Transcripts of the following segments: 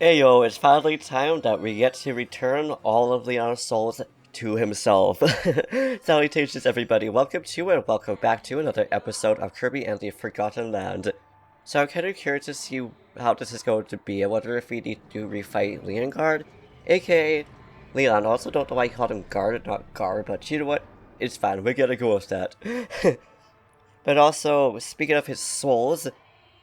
Ayo, it's finally time that we get to return all of Leon's souls to himself. Salutations everybody, welcome to and welcome back to another episode of Kirby and the Forgotten Land. So I'm kind of curious to see how this is going to be. I wonder if we need to refight Leonguard, aka Leon. I also don't know why I called him Guard and not Gar, but you know what? It's fine, we're gonna go with that. But also, speaking of his souls,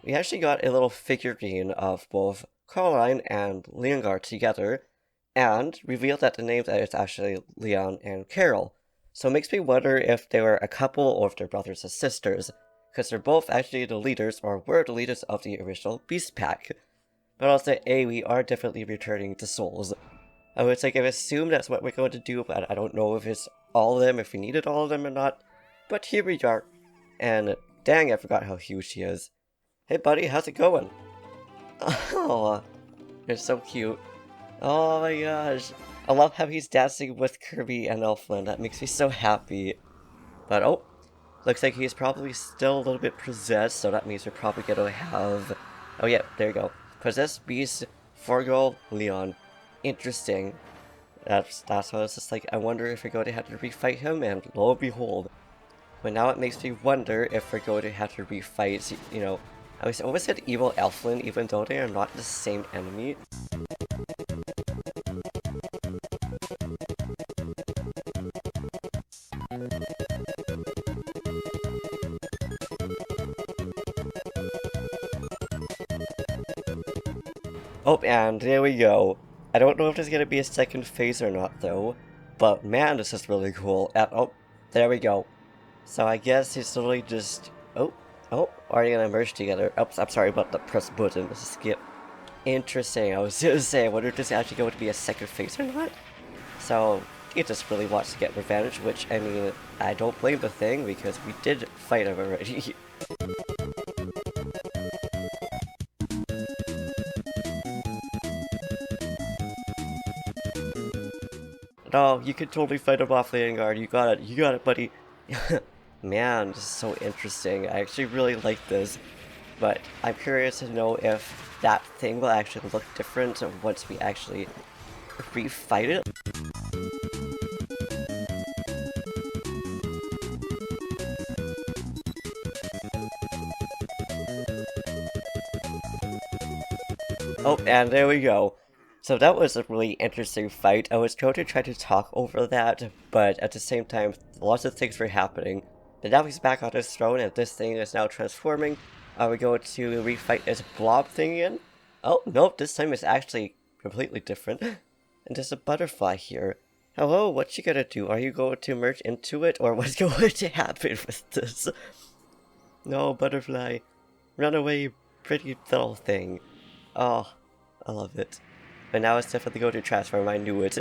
we actually got a little figurine of both Caroline and Leonguard together, and revealed that the name that is actually Leon and Carol. So it makes me wonder if they were a couple or if they're brothers and sisters, because they're both actually the leaders, or were the leaders of the original Beast Pack. But also, we are definitely returning to souls. I would say I assume that's what we're going to do, but I don't know if it's all of them, if we needed all of them or not. But here we are. And dang, I forgot how huge she is. Hey buddy, how's it going? Oh, you're so cute. Oh my gosh. I love how he's dancing with Kirby and Elfilin. That makes me so happy. But oh, looks like he's probably still a little bit possessed, so that means we're probably gonna have... Oh yeah, there you go. Possessed Beast, Forgo, Leon. Interesting. That's what I was just like, I wonder if we're going to have to refight him, and lo and behold. But now it makes me wonder if we're going to have to refight, you know, I always said evil Elfilin, even though they are not the same enemy. Oh, and there we go. I don't know if there's gonna be a second phase or not, though. But man, this is really cool. Oh, there we go. So I guess it's literally just... Oh, are you gonna merge together? Oops, I'm sorry about the press button. Skip. Interesting. I was gonna say, I wonder if this is actually going to be a second phase or not. So, he just really wants to get revenge, which, I mean, I don't blame the thing, because we did fight him already. No, you can totally fight him off, Leonguard. You got it, buddy. Man, this is so interesting. I actually really like this, but I'm curious to know if that thing will actually look different once we actually refight it. Oh, and there we go. So that was a really interesting fight. I was going to try to talk over that, but at the same time, lots of things were happening. But now he's back on his throne, and this thing is now transforming. Are we going to refight this blob thing again? Oh, nope, this time it's actually completely different. And there's a butterfly here. Hello, what you gonna do? Are you going to merge into it, or what's going to happen with this? No, butterfly. Run away, pretty little thing. Oh, I love it. But now it's definitely going to transform, I knew it.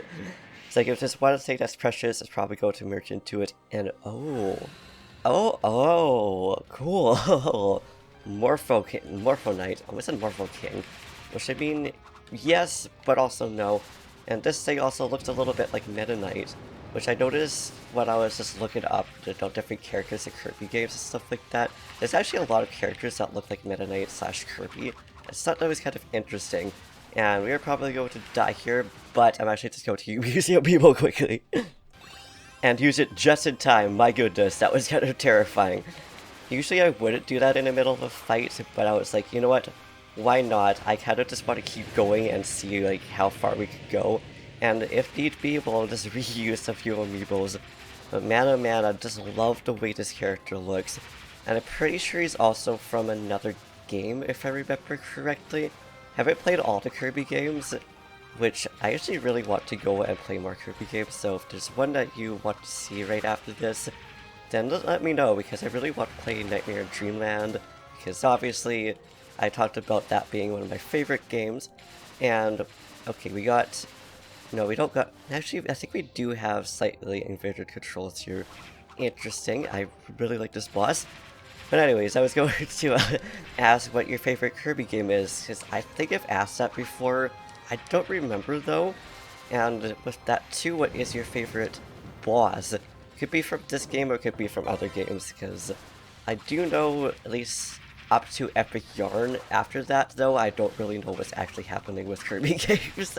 It's like if there's one thing that's precious, it's probably going to merge into it, and oh, cool. Morpho Knight. I said Morpho King, which I mean, yes, but also no. And this thing also looks a little bit like Meta Knight, which I noticed when I was just looking up the different characters in Kirby games and stuff like that. There's actually a lot of characters that look like Meta Knight / Kirby. I thought that was kind of interesting. And we are probably going to die here, but I'm actually just going to use your people quickly. And use it just in time. My goodness, that was kind of terrifying. Usually I wouldn't do that in the middle of a fight, but I was like, you know what? Why not? I kind of just want to keep going and see like how far we could go. And if need be, we'll just reuse a few amiibos. But man oh man, I just love the way this character looks. And I'm pretty sure he's also from another game, if I remember correctly. Haven't played all the Kirby games, which I actually really want to go and play more Kirby games, so if there's one that you want to see right after this, then let me know, because I really want to play Nightmare in Dreamland, because obviously I talked about that being one of my favorite games. And okay, we got... No, we don't got... Actually, I think we do have slightly inverted controls here. Interesting, I really like this boss. But anyways, I was going to ask what your favorite Kirby game is, because I think I've asked that before. I don't remember though. And with that too, what is your favorite boss? Could be from this game or could be from other games, because I do know, at least up to Epic Yarn. After that, though, I don't really know what's actually happening with Kirby games.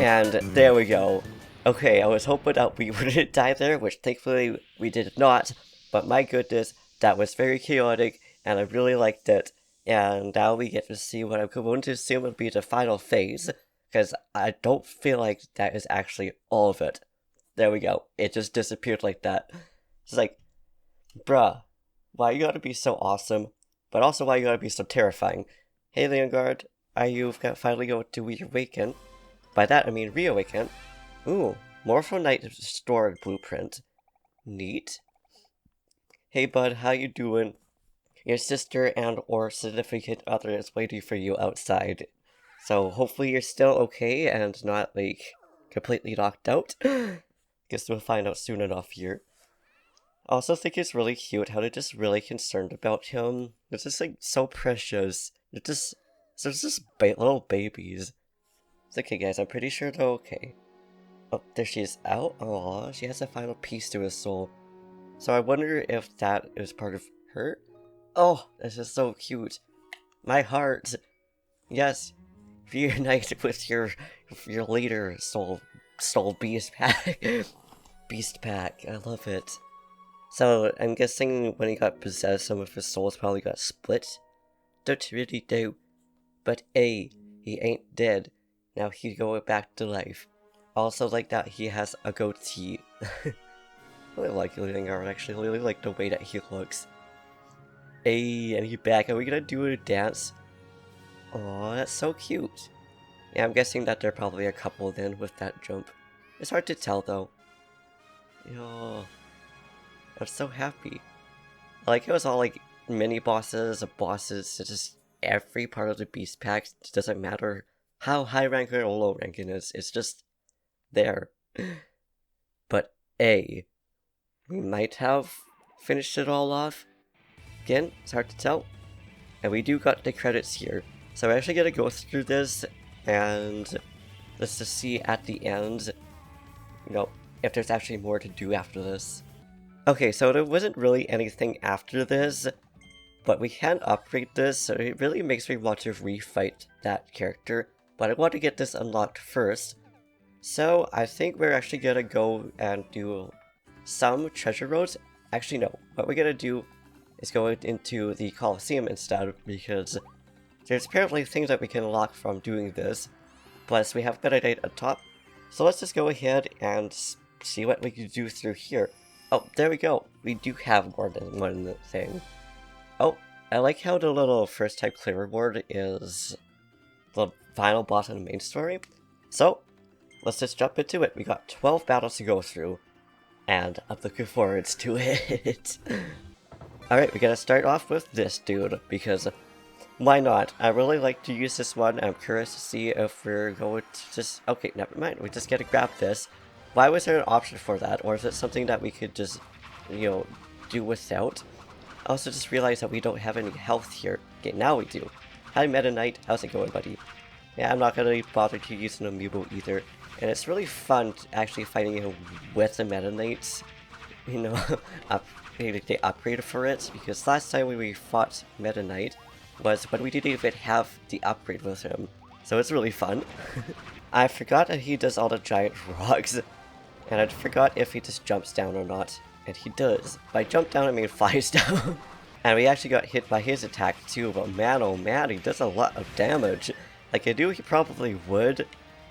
And there we go. Okay, I was hoping that we wouldn't die there, which thankfully we did not, but my goodness, that was very chaotic, and I really liked it. And now we get to see what I'm going to assume will be the final phase, because I don't feel like that is actually all of it. There we go. It just disappeared like that. It's like, bruh, why you gotta be so awesome, but also why you gotta be so terrifying? Hey, Leonguard, are you finally going to reawaken? By that I mean reawaken. Ooh, Morpho-Knight stored blueprint. Neat. Hey bud, how you doing? Your sister and or significant other is waiting for you outside. So hopefully you're still okay and not, like, completely knocked out. Guess we'll find out soon enough here. I also think it's really cute how they're just really concerned about him. It's just, like, so precious. They're just little babies. It's okay, guys, I'm pretty sure they're okay. Oh, there she is out. Aww, she has a final piece to her soul. So I wonder if that is part of her? Oh, this is so cute. My heart. Yes, reunite with your later soul beast pack. Beast pack, I love it. So I'm guessing when he got possessed, some of his souls probably got split. Don't really do. But he ain't dead. Now he's going back to life. Also like that he has a goatee. I really like Leonguard actually, I really like the way that he looks. Hey, and he's back. Are we gonna do a dance? Oh, that's so cute. Yeah, I'm guessing that they're probably a couple then with that jump. It's hard to tell though. Yo, I'm so happy. I like it was all like mini bosses, bosses, just every part of the beast pack. It doesn't matter how high ranking or low ranking is, it's just there. But we might have finished it all off. Again, it's hard to tell. And we do got the credits here. So we're actually gonna go through this and let's just see at the end, you know, if there's actually more to do after this. Okay, so there wasn't really anything after this, but we can upgrade this, so it really makes me want to refight that character. But I want to get this unlocked first. So I think we're actually gonna go and do some treasure roads. Actually no, what we're gonna do is go into the Colleseum instead, because there's apparently things that we can unlock from doing this. Plus we have Meta Knight on top. So let's just go ahead and see what we can do through here. Oh, there we go. We do have more than one thing. Oh, I like how the little first type clear reward is the final boss in the main story. So, let's just jump into it. We got 12 battles to go through, and I'm looking forward to it. Alright, we gotta start off with this dude, because why not? I really like to use this one. I'm curious to see if we're going to just... Okay, never mind. We just gotta grab this. Why was there an option for that? Or is it something that we could just, you know, do without? I also just realized that we don't have any health here. Okay, now we do. Hi Meta Knight, how's it going, buddy? Yeah, I'm not gonna bother to use an amiibo either. And it's really fun actually fighting him with the Meta Knights. You know, they upgraded for it, because last time when we fought Meta Knight was when we didn't even have the upgrade with him. So it's really fun. I forgot that he does all the giant rocks. And I forgot if he just jumps down or not. And he does. By jump down I mean flies down. And we actually got hit by his attack too, but man oh man, he does a lot of damage. Like I knew he probably would,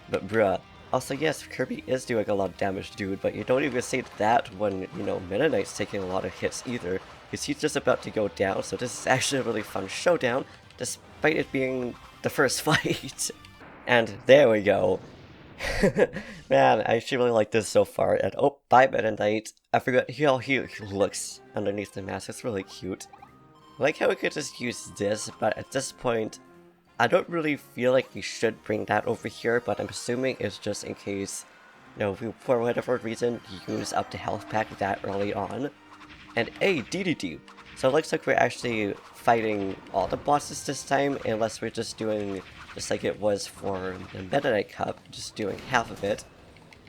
but bruh. Also yes, Kirby is doing a lot of damage, dude, but you don't even say that when, you know, Meta Knight's taking a lot of hits either, because he's just about to go down, so this is actually a really fun showdown, despite it being the first fight. And there we go. Man, I actually really like this so far. And oh, bye Meta Knight. I forgot how he looks underneath the mask. It's really cute. I like how we could just use this, but at this point, I don't really feel like we should bring that over here, but I'm assuming it's just in case, you know, we, for whatever reason, use up the health pack that early on. And a DDD. So it looks like we're actually fighting all the bosses this time, unless we're just doing just like it was for the Meta Knight Cup, just doing half of it.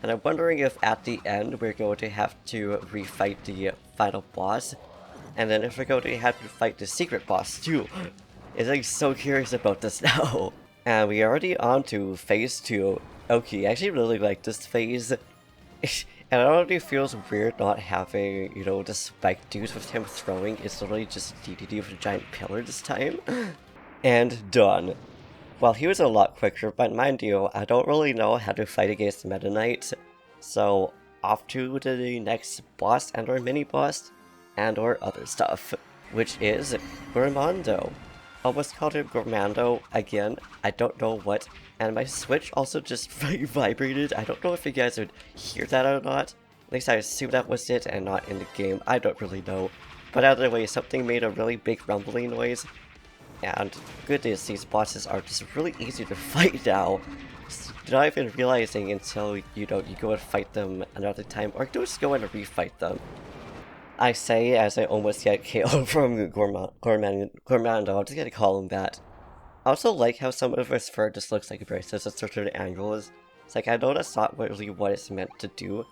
And I'm wondering if at the end we're going to have to refight the final boss, and then if we're going to have to fight the secret boss too. I'm like so curious about this now. And we are already on to phase 2. Okay, I actually really like this phase. And it already feels weird not having, you know, the spike dudes with him throwing. It's literally just DDD with a giant pillar this time. And done. Well, he was a lot quicker, but mind you, I don't really know how to fight against Meta Knight. So, off to the next boss and or mini-boss and or other stuff, which is Gremando. Almost called him Gremando again, I don't know what, and my Switch also just vibrated. I don't know if you guys would hear that or not. At least I assume that was it and not in the game, I don't really know. But either way, something made a really big rumbling noise, and goodness, these bosses are just really easy to fight now. Not even realizing until, you know, you go and fight them another time, or just go and refight them. I say as I almost get KO from Gremando, I'm just gonna call him that. I also like how some of his fur just looks like braces at certain angles. It's like, I know that's not really what it's meant to do,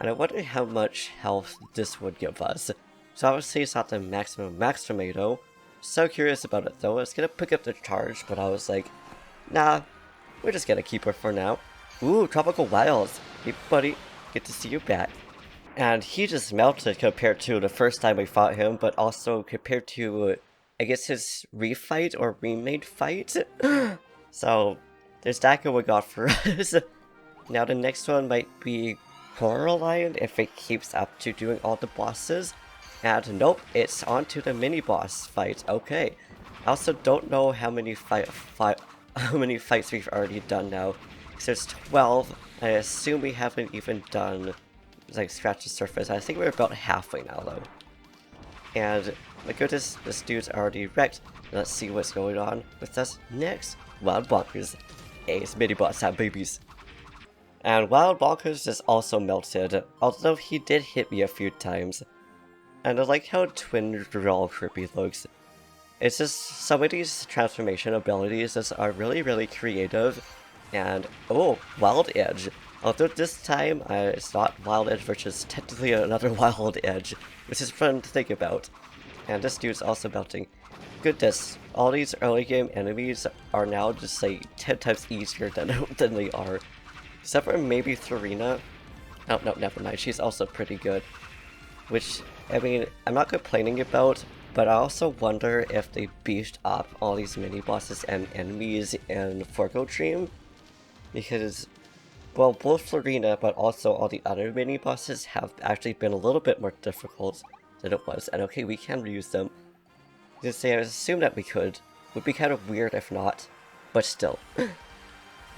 and I wonder how much health this would give us. So obviously it's not the maximum max tomato. So curious about it though. I was gonna pick up the charge, but I was like, nah, we're just gonna keep her for now. Ooh, Tropical Wilds. Hey buddy, good to see you back. And he just melted compared to the first time we fought him, but also compared to, I guess, his refight or remade fight. So, there's that going on for us. Now the next one might be Coraline if it keeps up to doing all the bosses. And nope, it's on to the mini-boss fight. Okay. I also don't know how many how many fights we've already done now. So there's 12. I assume we haven't even done, like, scratch the surface. I think we're about halfway now though. And my goodness, this dude's already wrecked. Let's see what's going on with us next. Wild Bonkers. Ace mini boss have babies. And Wild Bonkers is also melted, although he did hit me a few times. And I like how twin all Kirby looks. It's just some of these transformation abilities are really creative. And oh, Wild Edge. Although this time it's not Wild Edge versus technically another Wild Edge, which is fun to think about. And this dude's also melting. Goodness, all these early game enemies are now just like 10 times easier than they are. Except for maybe Florina. Oh no, never mind, she's also pretty good. Which, I mean, I'm not complaining about, but I also wonder if they beefed up all these mini-bosses and enemies in Forgo Dream. Because, well, both Florina, but also all the other mini-bosses have actually been a little bit more difficult than it was. And okay, we can reuse them. Just say I assume that we could. Would be kind of weird if not, but still.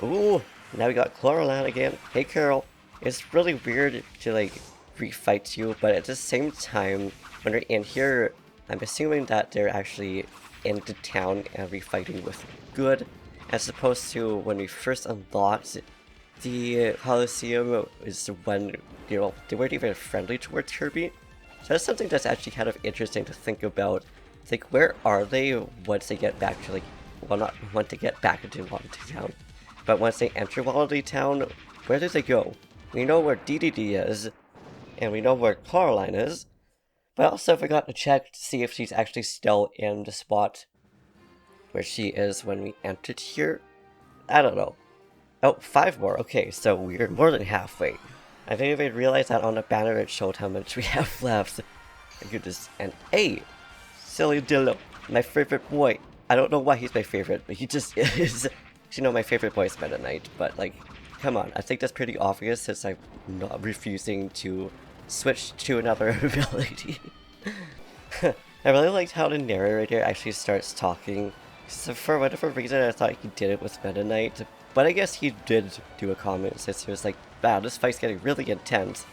Ooh, now we got Coraline again. Hey Carol. It's really weird to like refight you, but at the same time, when they're in here, I'm assuming that they're actually in the town and refighting with good, as opposed to when we first unlocked the Colleseum is when, you know, they weren't even friendly towards Kirby. So that's something that's actually kind of interesting to think about. It's like, where are they once they get back to, like, well, not once they get back into Wallaby Town, but once they enter Wallaby Town, where do they go? We know where DDD is, and we know where Coraline is, but I also forgot to check to see if she's actually still in the spot where she is when we entered here. I don't know. Oh, 5 more. Okay, so we're more than halfway. I didn't even realize that on the banner it showed how much we have left. My goodness. And hey, Silly Dillo, my favorite boy. I don't know why he's my favorite, but he just is. You know, my favorite boy is Meta Knight, but like, come on. I think that's pretty obvious since I'm not refusing to switch to another ability. I really liked how the narrator actually starts talking. So for whatever reason, I thought he did it with Meta Knight, but I guess he did do a comment since he was like, wow, this fight's getting really intense.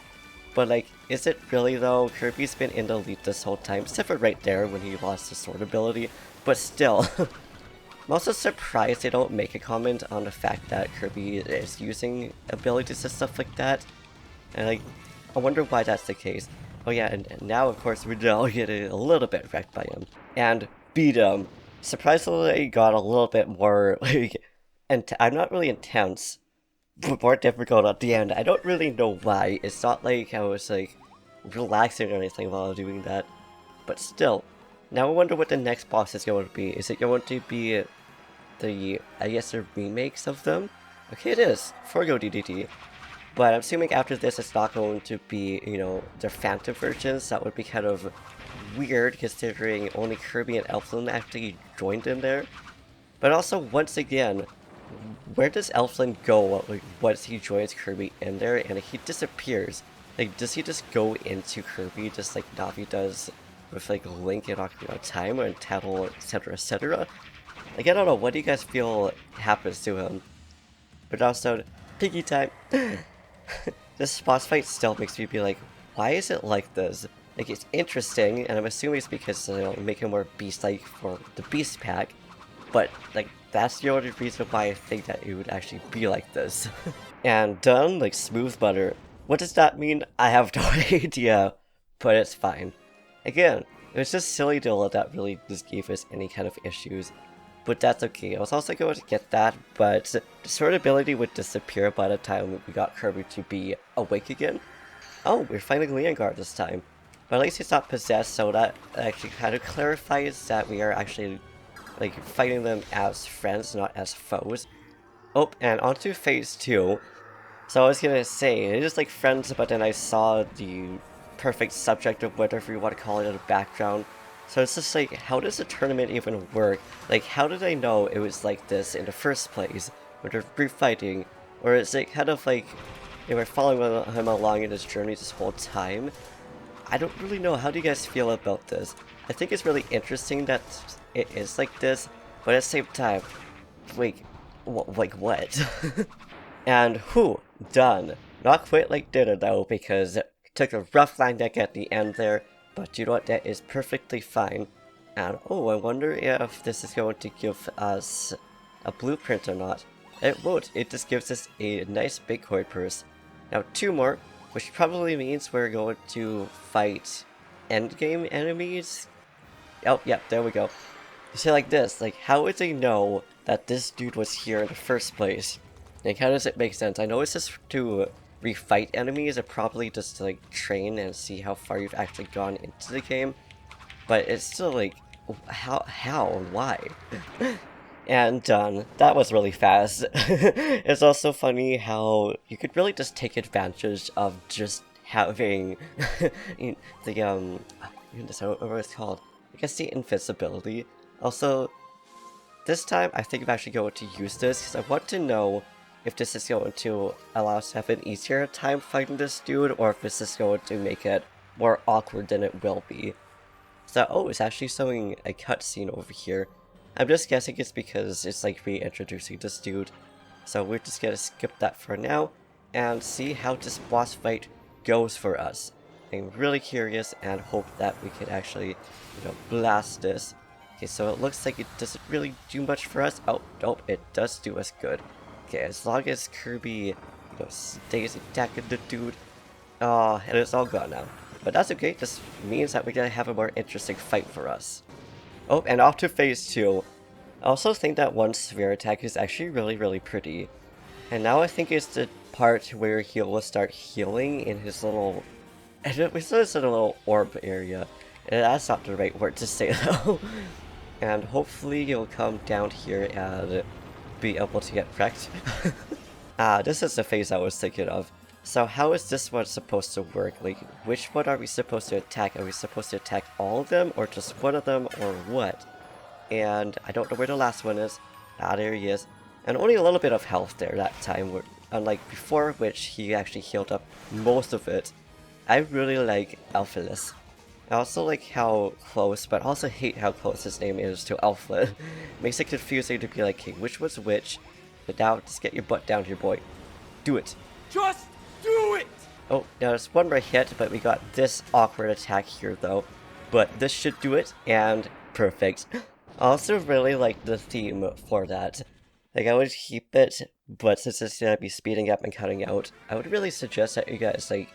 But like, is it really though? Kirby's been in the lead this whole time, except for right there when he lost his sword ability, but still. I'm also surprised they don't make a comment on the fact that Kirby is using abilities and stuff like that. And like, I wonder why that's the case. Oh yeah, and now of course we're all getting a little bit wrecked by him. And beat him. Surprisingly got a little bit more, like, and I'm not really intense, but more difficult at the end. I don't really know why. It's not like I was like relaxing or anything while doing that. But still, now I wonder what the next boss is going to be. Is it going to be the, I guess, the remakes of them? Okay, it is. Forgo DDD. But I'm assuming after this it's not going to be, you know, their Phantom versions. That would be kind of weird considering only Kirby and Elfilin actually joined in there. But also, once again, where does Elfilin go once he joins Kirby in there and he disappears? Like, does he just go into Kirby just like Navi does with like Link in Ocarina of Time or Untitled, etc., etc.? Like, I don't know, what do you guys feel happens to him? But also, piggy time! This boss fight still makes me be like, why is it like this? Like, it's interesting, and I'm assuming it's because, you know, make him more beast-like for the Beast Pack, but, like, that's the only reason why I think that it would actually be like this. And done, like, smooth butter. What does that mean? I have no idea, but it's fine. Again, it was just silly to let that really just gave us any kind of issues. But that's okay. I was also going to get that, but the sword ability would disappear by the time we got Kirby to be awake again. Oh, we're fighting Leonguard this time. But at least he's not possessed, so that actually kind of clarifies that we are actually like fighting them as friends, not as foes. Oh, and onto phase 2. So I was gonna say, it's just like friends, but then I saw the perfect subject of whatever you want to call it in the background. So it's just like, how does the tournament even work? Like, how did I know it was like this in the first place? When they're refighting? Or is it kind of like they were following him along in his journey this whole time? I don't really know. How do you guys feel about this? I think it's really interesting that it is like this, but at the same time, like what? And whew, done. Not quite like dinner though, because it took a rough line deck at the end there. But you know what, that is perfectly fine. And oh, I wonder if this is going to give us a blueprint or not. It won't, it just gives us a nice big coin purse. Now 2 more, which probably means we're going to fight endgame enemies. Oh, yeah, there we go. You say like this, like, how would they know that this dude was here in the first place? Like, how does it make sense? I know it's just to refight enemies, or probably just to like train and see how far you've actually gone into the game, but it's still like, how, and why? And done. That was really fast. It's also funny how you could really just take advantage of just having the I don't know what it's called. I guess the invisibility. Also, this time I think I'm actually going to use this because I want to know if this is going to allow us to have an easier time fighting this dude, or if this is going to make it more awkward than it will be. So, oh, it's actually showing a cutscene over here. I'm just guessing it's because it's like reintroducing this dude. So we're just gonna skip that for now, and see how this boss fight goes for us. I'm really curious and hope that we can actually, you know, blast this. Okay, so it looks like it doesn't really do much for us. Oh, nope, it does do us good. Okay, as long as Kirby, you know, stays attacking the dude. Oh, and it's all gone now. But that's okay, this means that we're gonna have a more interesting fight for us. Oh, and off to phase 2. I also think that one sphere attack is actually really pretty. And now I think it's the part where he will start healing in his little... we said it's in a little orb area. And that's not the right word to say though. And hopefully he'll come down here and be able to get wrecked. This is the phase I was thinking of. So how is this one supposed to work? Like, which one are we supposed to attack? Are we supposed to attack all of them, or just one of them, or what? And I don't know where the last one is. Ah, there he is. And only a little bit of health there that time, unlike before, which he actually healed up most of it. I really like Elfilin. I also like how close, but also hate how close his name is to Elfilin. Makes it confusing to be like, hey, which was which? But now, just get your butt down here, boy. Do it. Just do it! Oh, now there's one more hit, but we got this awkward attack here, though. But this should do it, and perfect. I also really like the theme for that. Like, I would keep it, but since it's gonna be speeding up and cutting out, I would really suggest that you guys, like,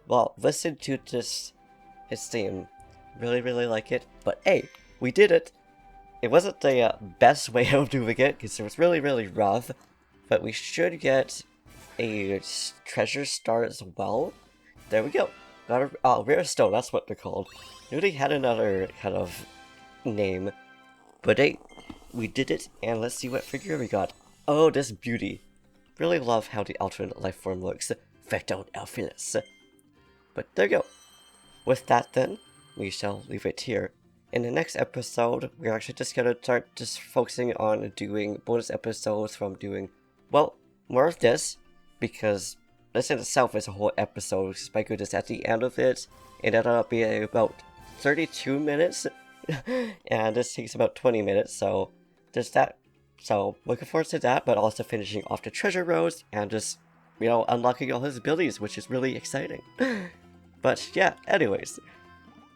well, listen to this, its theme. Really like it, but hey, we did it! It wasn't the best way of doing it, because it was really rough, but we should get a treasure star as well. There we go. Got a rare stone, that's what they're called. Nobody had another kind of name. But hey, we did it, and let's see what figure we got. Oh, this beauty. Really love how the alternate life form looks. Fecto Elfilin. But there you go. With that then, we shall leave it here. In the next episode, we're actually just gonna start just focusing on doing bonus episodes from doing, well, more of this, because this in itself is a whole episode, my goodness, at the end of it ended up being about 32 minutes, and this takes about 20 minutes, so there's that. So, looking forward to that, but also finishing off the treasure rows, and just, you know, unlocking all his abilities, which is really exciting. But yeah, anyways,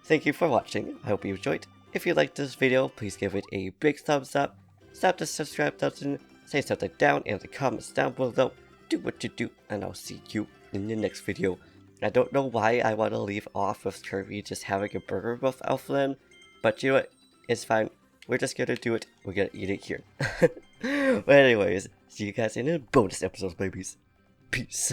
thank you for watching, I hope you enjoyed. If you liked this video, please give it a big thumbs up, slap the subscribe button, say something down in the comments down below, do what you do, and I'll see you in the next video. I don't know why I want to leave off with Kirby just having a burger with Elfilin, but you know what, it's fine, we're just gonna do it, we're gonna eat it here. But anyways, see you guys in a bonus episode, babies. Peace.